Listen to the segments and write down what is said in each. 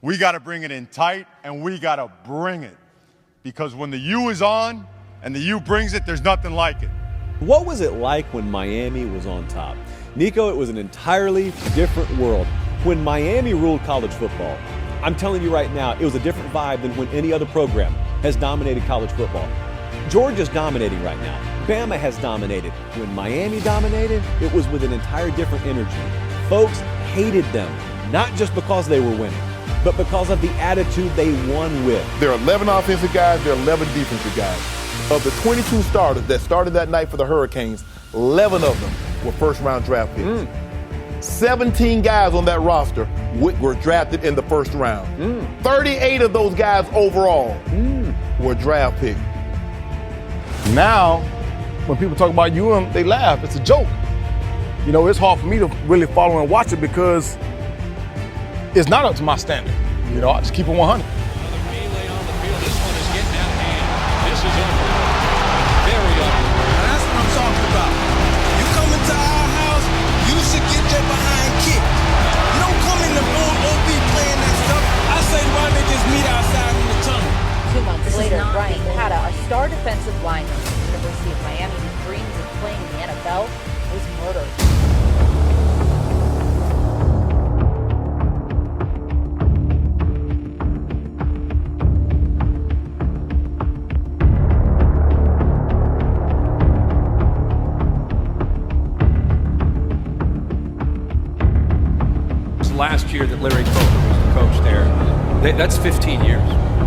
We got to bring it in tight, and we got to bring it. Because when the U is on and the U brings it, there's nothing like it. What was it like when Miami was on top? Nico, it was an entirely different world. When Miami ruled college football, I'm telling you right now, it was a different vibe than when any other program has dominated college football. Georgia's dominating right now. Bama has dominated. When Miami dominated, it was with an entire different energy. Folks hated them, not just because they were winning, but because of the attitude they won with. There are 11 offensive guys, there are 11 defensive guys. Of the 22 starters that started that night for the Hurricanes, 11 of them were first-round draft picks. 17 guys on that roster were drafted in the first round. 38 of those guys overall were draft picks. Now, when people talk about UM, they laugh. It's a joke. You know, it's hard for me to really follow and watch it because it's not up to my standard. You know, I just keep it 100. Another melee on the field. This one is getting out of hand. This is ugly. Very ugly. Now that's what I'm talking about. You come into our house, you should get your behind kicked. You don't come in the room OB playing that stuff. I say why they just meet outside in the tunnel. 2 months later, Brian Cata, a star defensive lineman at the University of Miami who dreams of playing in the NFL, was murdered. Last year that Larry Coker was the coach there, that's 15 years.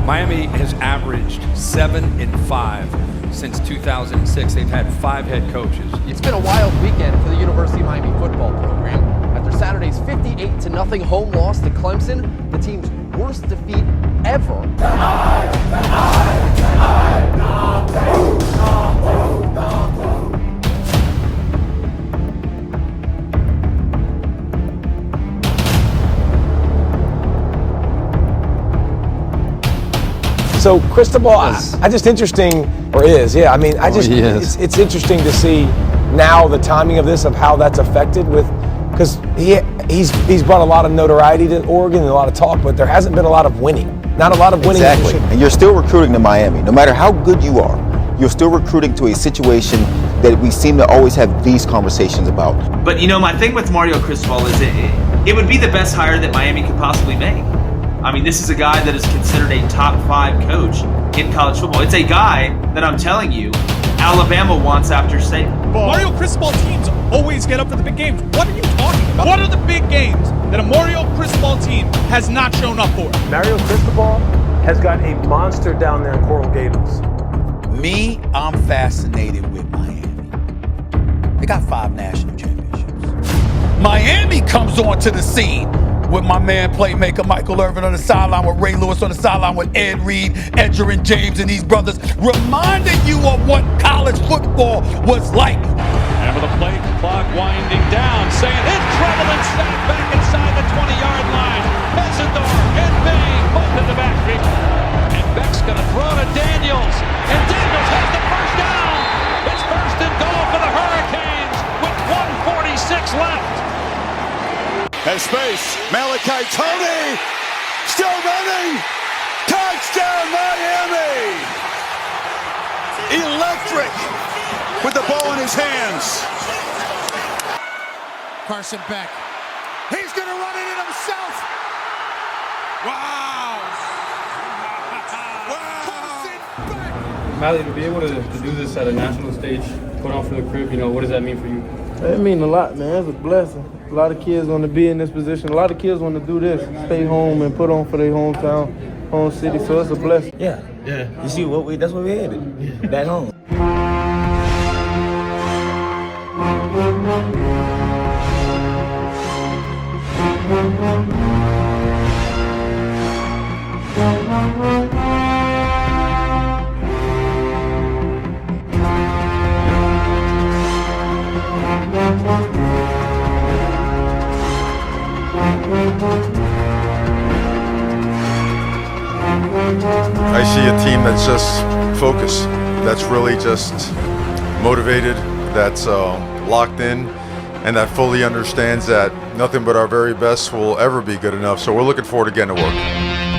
Miami has averaged 7 and 5 since 2006. They've had 5 head coaches. It's been a wild weekend for the University of Miami football program. After Saturday's 58-0 home loss to Clemson, the team's worst defeat ever. So Cristobal, I just interesting, or is, yeah. I mean, it's interesting to see now the timing of this, of how that's affected with, because he's brought a lot of notoriety to Oregon and a lot of talk, but there hasn't been a lot of winning. Not a lot of winning. Exactly, and you're still recruiting to Miami. No matter how good you are, you're still recruiting to a situation that we seem to always have these conversations about. But you know, my thing with Mario Cristobal is it would be the best hire that Miami could possibly make. I mean, this is a guy that is considered a top 5 coach in college football. It's a guy that I'm telling you, Alabama wants after Saban. Mario Cristobal teams always get up for the big games. What are you talking about? What are the big games that a Mario Cristobal team has not shown up for? Mario Cristobal has got a monster down there in Coral Gables. Me, I'm fascinated with Miami. They got 5 national championships. Miami comes onto the scene with my man playmaker Michael Irvin on the sideline, with Ray Lewis on the sideline, with Ed Reed, Edgerrin James, and these brothers, reminding you of what college football was like. And with the play clock winding down, saying in trouble and snapped back inside the 20-yard line. Messidor and Bain both in the backfield. And Beck's going to throw to Daniels. And Daniels has the first down. It's first and goal for the Hurricanes with 1:46 left. Has space. Malachi Tony still running. Touchdown, Miami. Electric with the ball in his hands. Carson Beck. He's going to run it in himself. Wow. Carson Beck. Mally, to be able to do this at a national stage, put on for the crib, you know, what does that mean for you? It means a lot, man. It's a blessing. A lot of kids want to be in this position. A lot of kids want to do this, stay home and put on for their hometown, home city. So it's a blessing. Yeah. You see, that's what we headed. Back home. I see a team that's just focused, that's really just motivated, that's locked in, and that fully understands that nothing but our very best will ever be good enough. So we're looking forward to getting to work.